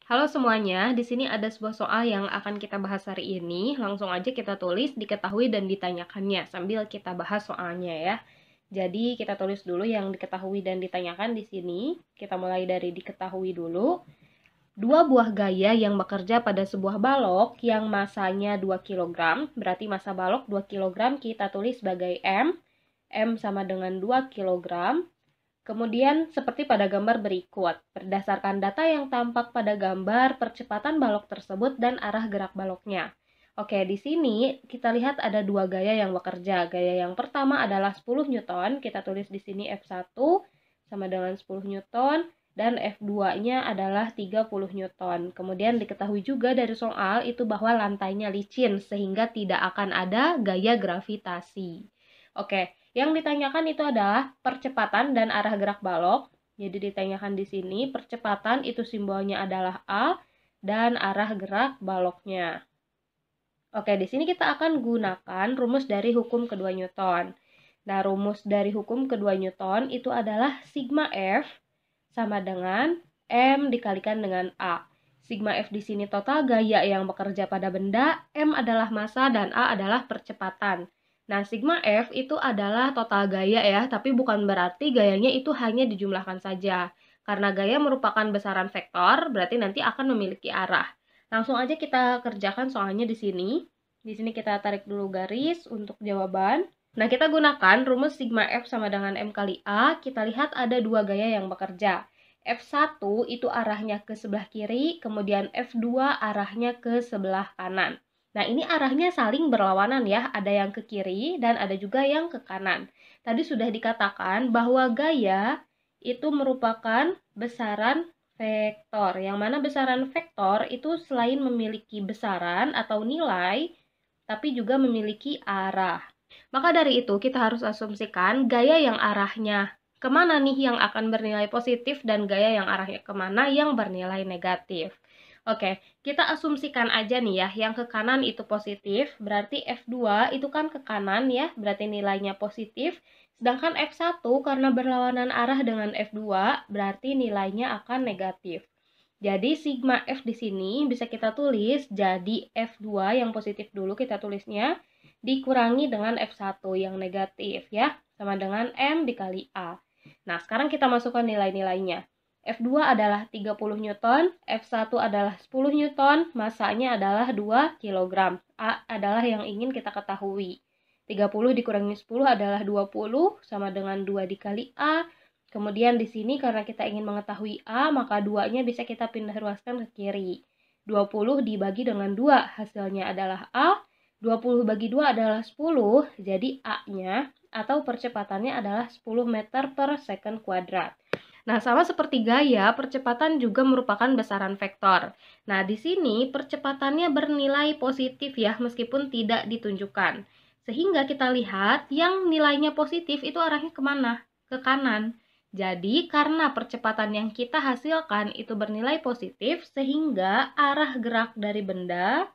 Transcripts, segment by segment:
Halo semuanya, di sini ada sebuah soal yang akan kita bahas hari ini. Langsung aja kita tulis diketahui dan ditanyakannya sambil kita bahas soalnya ya. Jadi kita tulis dulu yang diketahui dan ditanyakan di sini. Kita mulai dari diketahui dulu. Dua buah gaya yang bekerja pada sebuah balok yang masanya 2 kg, berarti massa balok 2 kg kita tulis sebagai M. M sama dengan 2 kg. Kemudian, seperti pada gambar berikut, berdasarkan data yang tampak pada gambar, percepatan balok tersebut dan arah gerak baloknya. Oke, di sini kita lihat ada dua gaya yang bekerja. Gaya yang pertama adalah 10 Newton, kita tulis di sini F1 sama dengan 10 Newton, dan F2-nya adalah 30 Newton. Kemudian diketahui juga dari soal itu bahwa lantainya licin, sehingga tidak akan ada gaya gravitasi. Oke, yang ditanyakan itu adalah percepatan dan arah gerak balok. Jadi ditanyakan di sini percepatan itu simbolnya adalah A dan arah gerak baloknya. Oke, di sini kita akan gunakan rumus dari hukum kedua Newton. Nah, rumus dari hukum kedua Newton itu adalah sigma F sama dengan M dikalikan dengan A. Sigma F di sini total gaya yang bekerja pada benda, M adalah massa dan A adalah percepatan. Nah, sigma F itu adalah total gaya ya, tapi bukan berarti gayanya itu hanya dijumlahkan saja. Karena gaya merupakan besaran vektor, berarti nanti akan memiliki arah. Langsung aja kita kerjakan soalnya di sini. Di sini kita tarik dulu garis untuk jawaban. Nah, kita gunakan rumus sigma F sama dengan M kali A. Kita lihat ada dua gaya yang bekerja. F1 itu arahnya ke sebelah kiri, kemudian F2 arahnya ke sebelah kanan. Nah, ini arahnya saling berlawanan ya, ada yang ke kiri dan ada juga yang ke kanan. Tadi sudah dikatakan bahwa gaya itu merupakan besaran vektor, yang mana besaran vektor itu selain memiliki besaran atau nilai, tapi juga memiliki arah. Maka dari itu, kita harus asumsikan gaya yang arahnya kemana nih yang akan bernilai positif dan gaya yang arahnya kemana yang bernilai negatif. Oke, kita asumsikan aja nih ya, yang ke kanan itu positif, berarti F2 itu kan ke kanan ya, berarti nilainya positif. Sedangkan F1 karena berlawanan arah dengan F2, berarti nilainya akan negatif. Jadi sigma F di sini bisa kita tulis jadi F2 yang positif dulu kita tulisnya, dikurangi dengan F1 yang negatif ya, sama dengan M dikali A. Nah, sekarang kita masukkan nilai-nilainya. F2 adalah 30 Newton, F1 adalah 10 Newton, massanya adalah 2 kg. A adalah yang ingin kita ketahui. 30 dikurangi 10 adalah 20, sama dengan 2 dikali A. Kemudian di sini karena kita ingin mengetahui A, maka 2-nya bisa kita pindah ruaskan ke kiri. 20 dibagi dengan 2, hasilnya adalah A. 20 bagi 2 adalah 10, jadi A-nya atau percepatannya adalah 10 meter per second kuadrat. Nah, sama seperti gaya, percepatan juga merupakan besaran vektor. Nah, di sini percepatannya bernilai positif ya, meskipun tidak ditunjukkan. Sehingga kita lihat yang nilainya positif itu arahnya kemana? Ke kanan. Jadi, karena percepatan yang kita hasilkan itu bernilai positif, sehingga arah gerak dari benda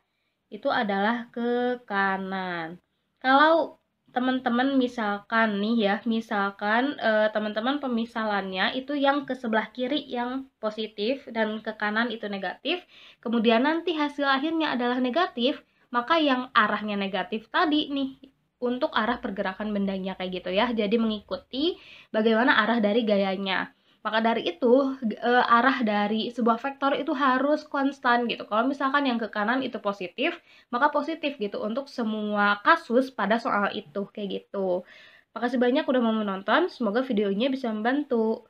itu adalah ke kanan. Kalau teman-teman misalkan nih ya, misalkan teman-teman pemisalannya itu yang ke sebelah kiri yang positif dan ke kanan itu negatif, kemudian nanti hasil akhirnya adalah negatif, maka yang arahnya negatif tadi nih untuk arah pergerakan bendanya kayak gitu ya. Jadi mengikuti bagaimana arah dari gayanya. Maka dari itu, arah dari sebuah vektor itu harus konstan gitu. Kalau misalkan yang ke kanan itu positif, maka positif gitu untuk semua kasus pada soal itu, kayak gitu. Makasih banyak udah mau menonton, semoga videonya bisa membantu.